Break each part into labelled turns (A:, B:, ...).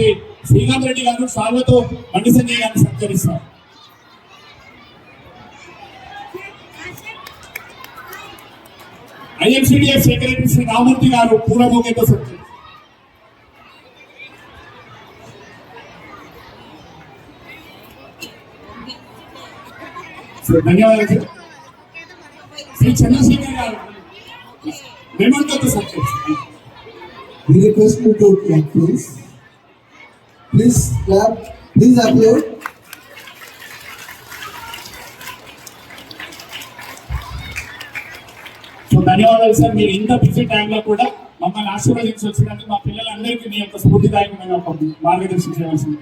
A: శ్రీ శ్రీకాంత్ రెడ్డి గారు సార్వతో బండి సంజయ్ గారిని సత్కరిస్తారు. ఐఎంసీడీఎఫ్ సెక్రటరీ శ్రీ రామూర్తి గారు పూలబొకేతో సత్కరిస్తారు. ధన్యవాదాలు సార్. శ్రీ చంద్రశేఖర్ గారు మెమోంటోతో సత్కరిస్తారు.
B: We request you to clap, please. Please clap. Please applaud.
A: So ధన్యవాదాలు సార్. మీరు ఇంత బిజీ టైంలో కూడా మమ్మల్ని ఆశీర్వదించి వచ్చినందుకు మా పిల్లలందరికీ మీ యొక్క స్ఫూర్తిదాయకమైన ఒక మార్గదర్శనం చేయవలసింది.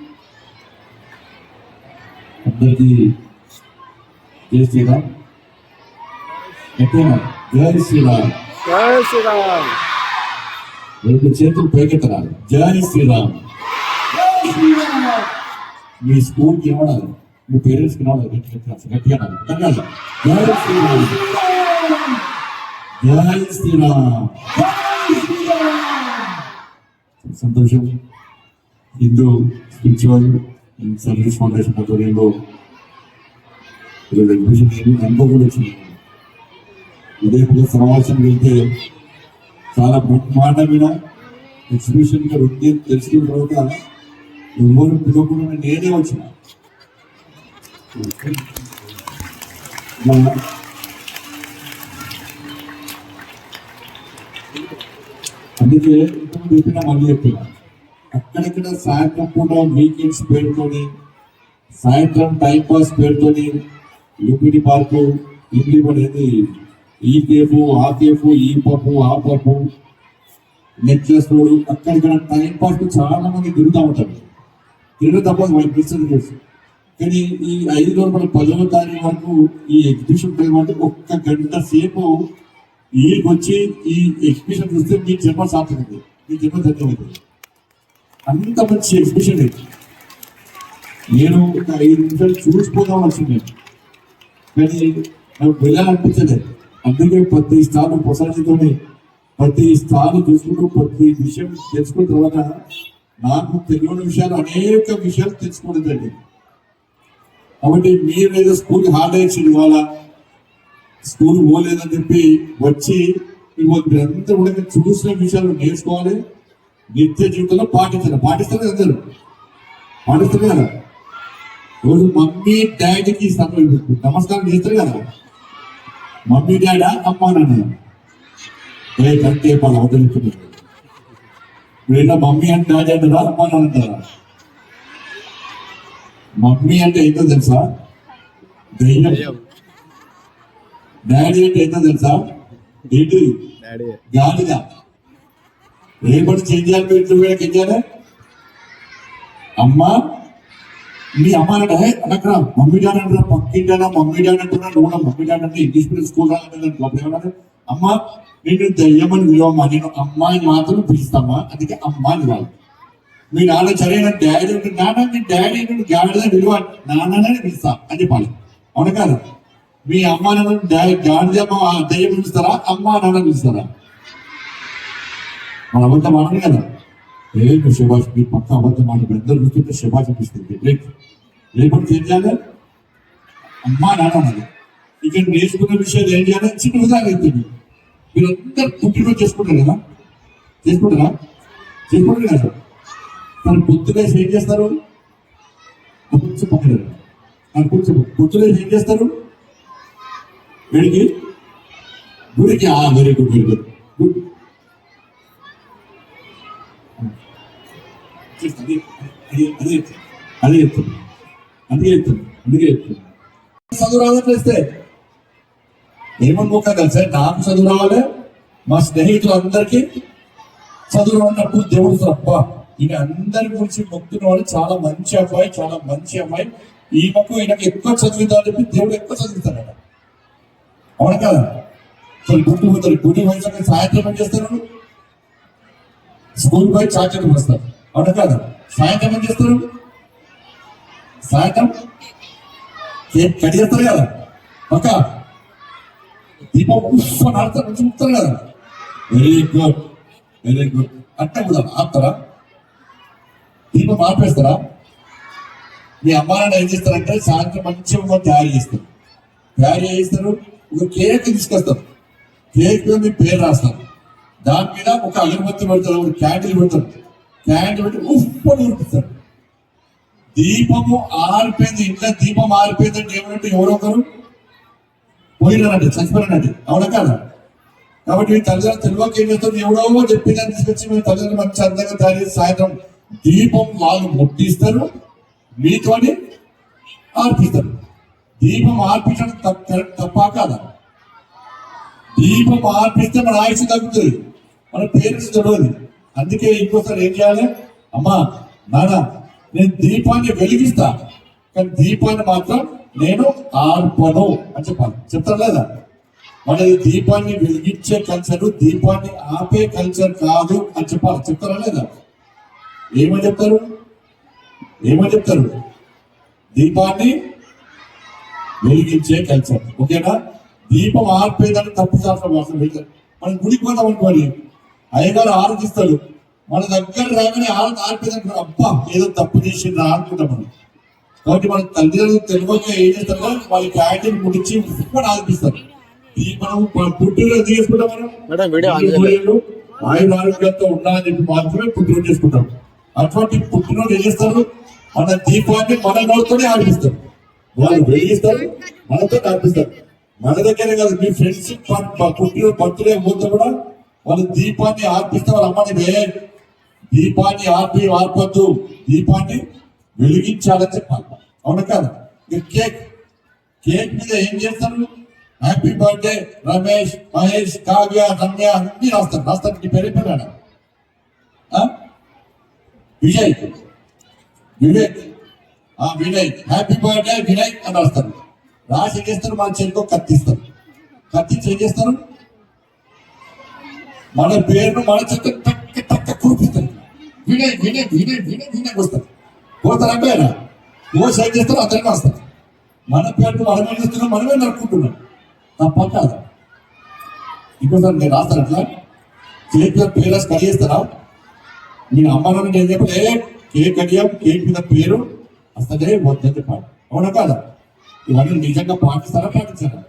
C: అందరికీ జై శ్రీరామ్. ఎక్కడ జై శ్రీరామ్,
D: జై శ్రీరామ్.
C: రెండు చేతులు పైకెత్తరాలి. జై శ్రీరామ్. మీ స్కూల్కి ఏమడాలి, మీ పేరెంట్స్కి ఏమడాలి, గట్టిగా జై శ్రీరామ్, జై శ్రీరామ్. సంతోషం. హిందూ స్పిరిచువల్ సర్వీస్ ఫౌండేషన్ ఆధ్వర్యంలో ఈరోజు ఎగ్జిబిషన్ అనుభవం కూడా వచ్చింది. ఉదయం సమావేశం వెళ్తే చాలా బ్రహ్మాండమైన ఎగ్జిబిషన్ గా ఉంది తెలుసుకున్న తర్వాత ఎవరు పిలవకుండా నేనే వచ్చిన. అందుకే ఇంతకుముందు చెప్పినా మళ్ళీ చెప్తున్నా, అక్కడిక్కడ సాయంత్రం పూట వీకెండ్స్ పేరుతోని, సాయంత్రం టైం పాస్ పేరుతోని లుంబిని పార్కు, ఇడ్లీ పడేది, ఈ కేఫ్ ఆ కేఫ్, ఈ పప్పు ఆ పప్పు, నెక్లెస్ రోడ్, అక్కడిక్కడ టైం పాస్ చాలా మంది తిరుగుతూ ఉంటారు. తిరగడం తప్ప వాళ్ళకి పిలిచేది తెలుసు. కానీ ఈ 5 రోజులు మన 10వ తారీఖు వరకు ఈ ఎగ్జిబిషన్ టైం అంటే 1 గంట సేపు వీళ్ళకి వచ్చి ఈ ఎగ్జిబిషన్ చూస్తే మీ జన్మ సార్థకది, మీ జన్మ ధన్యమైంది. అంత మంచి ఎగ్జిబిషన్ ఇది. నేను ఒక 5 నిమిషాలు చూసిపోదాం వచ్చింది, కానీ నాకు వెళ్ళాలనిపించలేదు. అందుకే ప్రతి స్థానం ప్రసాదితోనే ప్రతి స్థానం చూసుకుంటూ ప్రతి విషయం తెలుసుకున్న తర్వాత నాకు తెలియని విషయాలు అనేక విషయాలు తెలుసుకోవడం జరిగింది. కాబట్టి మీరు ఏదో స్కూల్కి హాలిడే ఇచ్చింది, ఇవాళ స్కూల్ పోలేదని చెప్పి వచ్చి మీరంతా కూడా చూసిన విషయాలు నేర్చుకోవాలి, నిత్య జీవితంలో పాటిస్తారు. పాటిస్తారు అందరూ పాటిస్తారు కదా. రోజు మమ్మీ డాడీకి నమస్కారం చేస్తారు కదా. మమ్మీ డాడా, అమ్మ నాన్న కంటే వాళ్ళు అవతలిస్తున్నారు. వీళ్ళ మమ్మీ అంటే డాడీ అంటారా, అమ్మ నాన్న అంటారా? మమ్మీ అంటే ఏంటో తెలుసా? ధైర్యం. డాడీ అంటే ఏంటో తెలుసా? ఏంటి? గాలిగా. రేపటి చేంజ్ చేయాలి, ఇంట్లో ఏం చేయాలి? అమ్మ, మీ అమ్మ అంటే అక్కడ మమ్మీ డాడీ అంటారా, పక్కింటానా మమ్మీ డాడీ అంటున్నా, నువ్వు మమ్మీ డాడీ అంటే ఇంగ్లీష్ మీడియం స్కూల్ రాలంటే అమ్మ నేను దయ్యమని విలువమ్మా, నేను అమ్మాయిని మాత్రం పిలుస్తామా, అందుకే అమ్మ అని వాళ్ళు. మీ నాన్న సరైన డాడీ అంటే నాన్న మీ డాడీ గాడిద విలువ నాన్ననే పిలుస్తా అని చెప్పాలి. అవును కాదు? మీ అమ్మ నాన్న గాడిద దయ్యం పిలుస్తారా, అమ్మ నాన్న పిలుస్తారా? మన అబద్ధం మాట్లాడు కదా. రేపు శుభాష్ మీ పక్క అబద్ధం మాట పెద్దలు చూస్తుంటే శుభాష్ అనిపిస్తుంది. రేపటి ఏం చేయాలి? అమ్మా నాన్న అన్నది. ఇక నేర్చుకున్న విషయాలు ఏం చేయాలి? చిన్న ఉదాహరణ అవుతుంది. మీరందరూ పుట్టినరోజు చేసుకుంటారు కదా, చేసుకుంటారా? చేసుకుంటారు కదా. తను పొద్దులేసి ఏం చేస్తారు? కొంచెం పక్కన కొంచెం పొద్దులేసి ఏం చేస్తారు? వీడికి గుడికి. Very good, very good, good. అదే చెప్తుంది, అందుకే చెప్తుంది. చదువు రావట్లేస్తే ఏమనుకోక సార్, నాకు చదువు రావాలి, మా స్నేహితులందరికీ చదువు రానప్పుడు దేవుడు అబ్బా ఈయన అందరి గురించి మొక్కుతున్న వాళ్ళు చాలా మంచి అబ్బాయి, చాలా మంచి అమ్మాయి, ఈయనకు ఎక్కువ చదువుతారని చెప్పి దేవుడు ఎక్కువ చదువుతాడట. అవును కదా? అసలు గుడ్డు పోతారు, గుడి వయసు సాయంత్రం ఏం చేస్తారు? స్కూల్ పోయి చాక్లెట్ వస్తారు. అవును కదా? సాయంత్రం ఏం చేస్తారు? సాయంత్రం కేక్ కట్ చేస్తారు కదా, ఒక దీపం ఆడతారు, మంచి ముక్తారు కదా. Very good, very good. అంటే కూడా ఆపుతారా? దీపం ఆపేస్తారా? మీ అమ్మ నాన్న ఏం చేస్తారంటే సాయంత్రం మంచిగా తయారు చేస్తారు. తయారు చేస్తారు, ఒక కేక్ తీసుకొస్తారు. కేక్ మీద మీ పేరు రాస్తారు. దాని మీద ఒక అగరబత్తి పెడతారు, ఒక క్యాండిల్ పెడతారు. క్యాండిల్ పెట్టి ఉప్పని ఉడిపిస్తారు. దీపము ఆరిపోయింది, ఇంట్లో దీపం ఆరిపోయింది అంటే ఏమంటే ఎవరో ఒకరు పోయినారంటే, చచ్చిపోయినారంటే. అవునా కాదా? కాబట్టి మీ తల్లిదండ్రులు తెలియక ఏం చేస్తారు, ఎవడో చెప్పిందని తీసుకొచ్చి మీ తల్లిదండ్రులు మంచి అందంగా తయారు చేసి సాయంత్రం దీపం వాళ్ళు ముట్టిస్తారు, మీతోని ఆర్పిస్తారు. దీపం ఆర్పించడం తప్ప కాదా? దీపం ఆర్పిస్తే మన ఆయుష్ తగ్గుతుంది, మన పేరెంట్స్ తెలియదు. అందుకే ఇంకోసారి ఏం చేయాలి, అమ్మా నాన్న నేను దీపాన్ని వెలిగిస్తా, కానీ దీపాన్ని మాత్రం నేను ఆర్పను అని చెప్పాలి. చెప్తారు లేదా? మనది దీపాన్ని వెలిగించే కల్చర్, దీపాన్ని ఆపే కల్చర్ కాదు అని చెప్పాలి. చెప్తారా లేదా? ఏమని చెప్తారు? ఏమని చెప్తారు? దీపాన్ని వెలిగించే కల్చర్. ఓకేనా? దీపం ఆర్పేదని తప్పు శాస్త్రం అసలు. మనం గుడికి పోతాం అనుకోని, అయ్యగారు ఆరాధిస్తాడు, మన దగ్గర రాగానే ఆర్పేదని అబ్బా ఏదో తప్పు చేసిండ్రా అనుకుంటాం మనం. కాబట్టి మన తల్లిదండ్రులు తెలియక ఏం చేస్తారు, వాళ్ళ క్యాంటీన్ ముడిచి ఉప్పుని ఆర్పిస్తారు. మనం పుట్టినరోజు చేసుకుంటాం, మనం ఆయన ఆరోగ్యంతో ఉండాలని చెప్పి మాత్రమే పుట్టినరోజు చేసుకుంటాం. అటువంటి పుట్టినరోజు ఏం చేస్తారు, మన దీపాన్ని మన నోటితోనే ఆర్పిస్తారు. వాళ్ళు వెలిగిస్తారు, మనతో ఆర్పిస్తారు. మన దగ్గరే కాదు, మీ ఫ్రెండ్స్ పుట్టినరోజు బర్త్డే పోతే కూడా వాళ్ళు దీపాన్ని ఆర్పిస్తే వాళ్ళ అమ్మని దీపాన్ని ఆర్పొద్దు, దీపాన్ని వెలిగించాలని చెప్పాలి. అవునా కాదు? కేక్ కేక్ మీద ఏం చేస్తారు, హ్యాపీ బర్త్డే రమేష్, మహేష్, కావ్య, రమ్య అన్ని రాస్తారు. నీ పేరు పేరు విజయ్, వివేక్, వినయ్, హ్యాపీ బర్త్డే వినయ్ అని రాస్తారు. రాసి ఏం చేస్తారు, మన చేతితో కత్తిస్తారు. కత్తించి ఏం చేస్తారు, మన పేరును మన చేతితో టక్క టక్క కురిపిస్తారు. వినయ్ వినయ్ వినయ్ వినయ్ వినయ్ వస్తారు. పోతారంటే కోసి ఏం చేస్తారు, అతనికి వస్తారు. మన పేరును మనమే చేస్తున్నాం, మనమే నడుపుకుంటున్నాం. తప్ప కాదు. ఇంకోసారి నేను రాస్తాను అట్లా కేక్ మీద పేరు కడిగేస్తారా? మీ అమ్మ నాన్న ఏం చెప్పలే, కేక్ కడియాం, కేక్ మీద పేరు అసలే వద్దని చెప్పాలి. అవునా కాదా? ఇవన్నీ నిజంగా పాటిస్తారా? పాటించారా?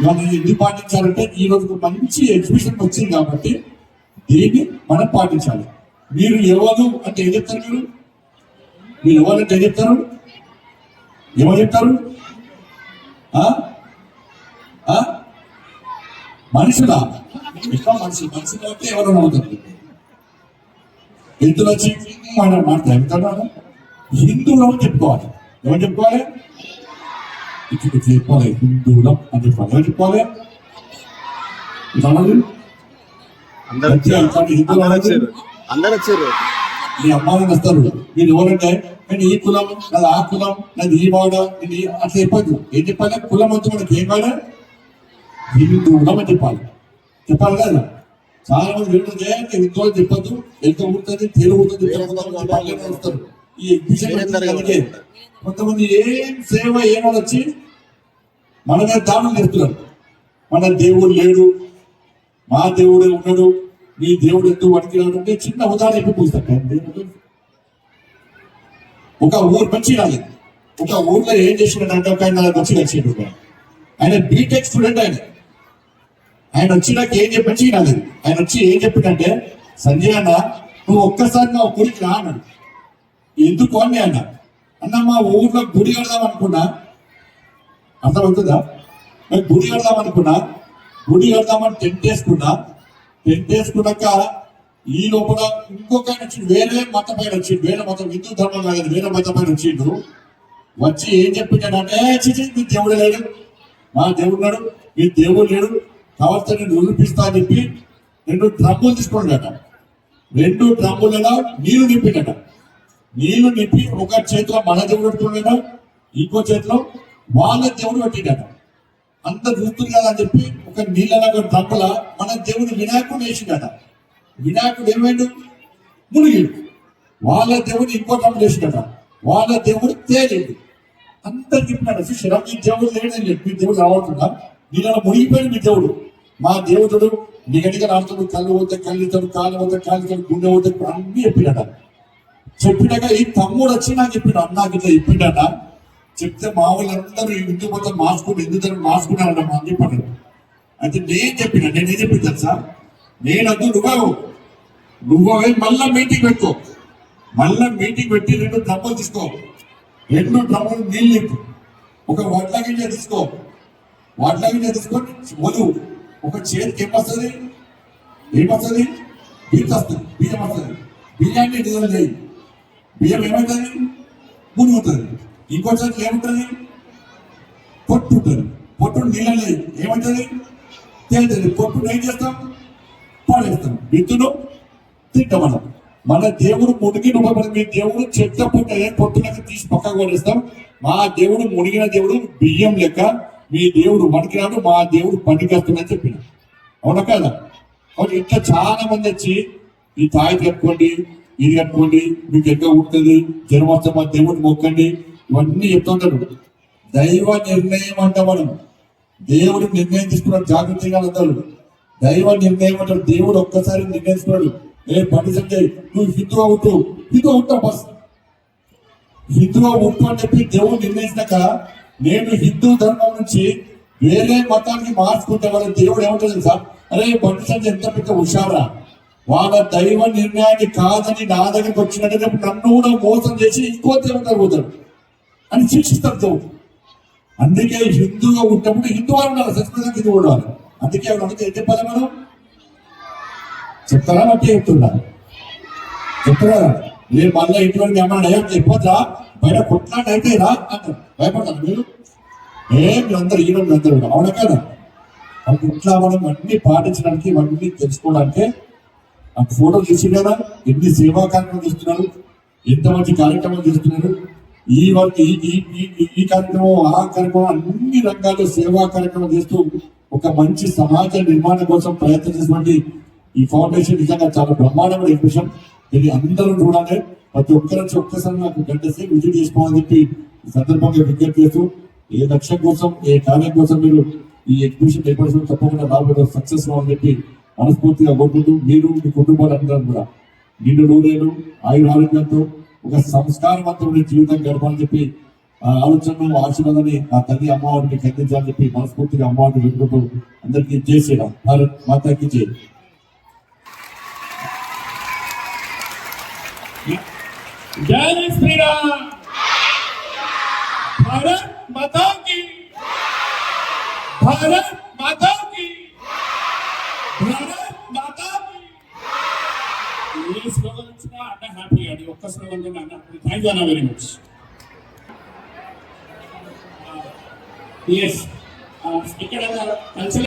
C: ఇవన్నీ ఎందుకు పాటించాలంటే ఈ రోజు మంచి ఎగ్జిబిషన్ వచ్చింది కాబట్టి దీన్ని మనం పాటించాలి. మీరు ఎవరు అంటే ఏం చెప్తారు? మీరు ఎవరు అంటే ఏం చెప్తారు? ఎవరు చెప్తారు? మనుషులా? ఇంకా మనుషులు అయితే ఎవరు అవుతుంది? హిందువులు వచ్చి మాట్లాడుతున్నాను. హిందువులం చెప్పుకోవాలి. ఎవరు చెప్పుకోవాలి? ఇక్కడ చెప్పాలి, హిందువులం అని చెప్పాలి. ఎవరు చెప్పుకోవాలి?
D: అందరూ వచ్చారు.
C: మీ అమ్మాయిని వస్తారు. మీరు ఎవరంటే నేను ఈ కులం, నాది ఆ కులం, నాది ఈ వాడ, ఇది అట్లా చెప్పద్దు. ఏం చెప్పాలి? కులం వచ్చి మనకి ఏం కాదు, హిందువులం అని చెప్పాలి. చెప్పాలి కదా? చాలా మంది వింటుంటే హిందువులు చెప్పద్దు, ఎంత ఉంటుంది తెలుగు వస్తారు. ఈ ఎగ్జిబిషన్ కొంతమంది ఏం సేవ ఏమో వచ్చి మన మీద దాడులు చేస్తున్నారు. మన దేవుడు లేడు, మా దేవుడే ఉన్నాడు, మీ దేవుడు ఎందుకు వడికి రాడంటే చిన్న ఉదాహరణ చెప్పి చూస్తాను. ఒక ఊరు మంచి రాలేదు. ఒక ఊర్లో ఏం చేసినట్టు ఒక ఆయన వచ్చి వచ్చిండు. ఆయన బీటెక్ స్టూడెంట్. ఆయన వచ్చినాక ఏం చెప్పి మంచి రాలేదు. ఆయన వచ్చి ఏం చెప్పిందంటే, సంజయ్ అన్న నువ్వు ఒక్కసారి నా గుడికి రా అన్నాడు. ఎందుకు అని అన్న మా ఊర్లో గుడి కడదాం అనుకున్నా. అర్థమవుతుందా? మేము గుడి కడదాం అనుకున్నా, గుడి కడదామని టెంట్ వేసుకున్నాక ఈ లోపల ఇంకొక ఆయన వచ్చి వేరే మతం పైన వచ్చిండు. వేరే మతం, హిందూ ధర్మం కాదు, వేరే మతం పైన వచ్చిండు. వచ్చి ఏం చెప్పించాడంటే, మీ దేవుడు లేడు, మా దేవుడు ఉన్నాడు, మీ దేవుడు లేడు, కాబట్టి నేను నిరూపిస్తా అని చెప్పి 2 డ్రమ్ములు తీసుకున్నాడట. 2 డ్రమ్ములలో నీళ్లు నింపిండట. నీళ్లు నింపి ఒక చేతిలో మన దేవుడు పెట్టుకున్నాడ, ఇంకో చేతిలో వాళ్ళ దేవుడు పెట్టిండట. అంత చూస్తుంది కదా అని చెప్పి ఒక నీళ్ళ డ్రమ్ముల మన దేవుడు వినాయకుడు వేసిండట. వినాయకుడు ఏమైండు? మునిగిండు. వాళ్ళ దేవుడు ఇంకో డ్రమ్ములు వేసిండట. వాళ్ళ దేవుడు తేలిండు. అందరు చెప్పినాడు, చూసారా మీ దేవుడు లేడని చెప్పి, మీ దేవుడు రావట్లా, నీళ్ళలో మునిగిపోయింది మీ దేవుడు. మా దేవుడు నిగనిగా ఆడుతాడు, కళ్ళు పోతే కళ్ళితాడు, కాలు పోతే కాలుతాడు, గుండె పోతే అన్ని చెప్పినట. చెప్పినాక ఈ తమ్ముడు వచ్చి నాకు చెప్పిండు అన్నాకి ఇట్లా చెప్పిండట. చెప్తే మా వాళ్ళందరూ ఇంటి మొత్తం మార్చుకుని ఎందుకు మార్చుకున్నారన్న అని చెప్పాడు. అయితే నేనేం చెప్పిన తెలుసా, నేనద్దు నువ్వే మళ్ళా మీటింగ్ పెట్టుకో, మళ్ళా మీటింగ్ పెట్టి 2 డ్రమ్ములు తీసుకో, 2 డ్రమ్ములు నీళ్ళు నింపు, ఒక వడ్ల గింజ తీసుకో, వడ్ల గింజ తీసుకొని వదువు. ఒక చేతికి ఏమొస్తుంది బియ్యం వస్తుంది, బియ్యాన్ని నిజం చేయి. బియ్యం ఏమవుతుంది, మునుగుతుంది. ఇంకో చేతికి ఏముంటుంది, పొట్టు ఉంటుంది. పొట్టు నీళ్ళని ఏమవుతుంది, తేలుతుంది. పొట్టును ఏం చేస్తాం, పాడేస్తాం. విత్తును తింటాం. మన దేవుడు మునిగిన మీ దేవుడు చెత్త పుట్ట పొట్టులకి తీసి పక్కకు పడేస్తాం. మా దేవుడు మునిగిన దేవుడు బియ్యం లెక్క, మీ దేవుడు మనికినాడు, మా దేవుడు పనికొస్తుందని చెప్పిన. అవునా కదా? కాబట్టి ఇట్లా చాలా మంది వచ్చి ఈ తాయి కట్టుకోండి, ఇది కట్టుకోండి, మీకు ఎక్కడ ఉంటుంది, జ్వరం వస్తే మా దేవుడిని మొక్కండి, ఇవన్నీ చెప్తుంటారు. దైవ నిర్ణయం అంట మనం. దేవుడు నిర్ణయం తీసుకున్నాడు, జాగ్రత్తగా అందరు. దైవ నిర్ణయం అంటారు. దేవుడు ఒక్కసారి నిర్ణయించుకున్నాడు, బండి సంజయ్ నువ్వు హిందువుగా ఉంటావు బస్, హిందువుగా ఉంటూ అని చెప్పి దేవుడు నిర్ణయించినాక నేను హిందూ ధర్మం నుంచి వేరే మతానికి మార్చుకుంటే వాళ్ళ దేవుడు ఏమంటారు తెలుసా, అరే బండి సంజయ్ ఎంత పెద్ద హుషారా, వాళ్ళ దైవ నిర్ణయాన్ని కాదని నా దగ్గరికి వచ్చినట్టు నన్ను కూడా మోసం చేసి ఇంకో దేవుడు పోతాడు అని శిక్షిస్తాడు దేవుడు. అందుకే హిందూగా ఉన్నప్పుడు హిందువుగా ఉండాలి, సంస్కృతంగా హిందువు ఉండాలి. అందుకే అడిగితే ఏం చెప్పాలి మనం, చెప్తారా బట్టి చెప్తారా మీరు మళ్ళీ ఇంటి వరకు ఏమన్నా చెప్పొద్దా, బయట కొట్లాట అయితే రా అంటారు. భయపడతారు మీరు, మీరందరూ ఈ రోజు అందరూ అవునా కదా? ఇట్లా మనం అన్ని పాటించడానికి, ఇవన్నీ తెలుసుకోవడానికి ఆ ఫోటోలు చూసి కదా ఎన్ని సేవా కార్యక్రమాలు చేస్తున్నారు, ఎంత మంచి కార్యక్రమాలు చేస్తున్నారు. ఈ కార్యక్రమం ఆ కార్యక్రమం అన్ని రంగాల్లో సేవా కార్యక్రమం చేస్తూ ఒక మంచి సమాజ నిర్మాణం కోసం ప్రయత్నం చేసినటువంటి ఈ ఫౌండేషన్ నిజంగా చాలా బ్రహ్మాండమైన ఎగ్జిబిషన్. ఇది అందరూ చూడాలి. ప్రతి ఒక్కరికి ఒక్కసారి నాకు గంట సేపు విజిట్ చేసుకోవాలని చెప్పి ఈ సందర్భంగా విజ్ఞప్తి చేస్తూ, ఏ లక్ష్యం కోసం, ఏ కార్యం కోసం మీరు ఈ ఎగ్జిబిషన్ ఏర్పడిన తప్పకుండా రాబోయే సక్సెస్ అవ్వాలని చెప్పి మనస్ఫూర్తిగా కోరుకుంటూ, మీరు మీ కుటుంబాలందరూ కూడా నిండు నూరేళ్ళు ఆయురారోగ్యంతో ఒక సంస్కారవంతమైన జీవితం గడపాలని చెప్పి ఆ ఆలోచనను, ఆశీర్వాదాన్ని ఆ తల్లి అమ్మవారిని ఖండించాలని చెప్పి మనస్ఫూర్తిగా అమ్మవారిని పెట్టుకుంటూ అందరికీ చేసేయడం. భారత్ మాతాకి జై.
A: జై శ్రీరామ్. భారత్ మాతా కీ, భారత్ మాతా కీ, భారత్ మాతా కీ. ఏ స్లోగన్ వచ్చినా అన్న హ్యాపీ అండి. ఒక్క స్లోగన్ అన్న థ్యాంక్ యూ అన్న వెరీ మచ్. ఎస్ ఇక్కడ కల్చర్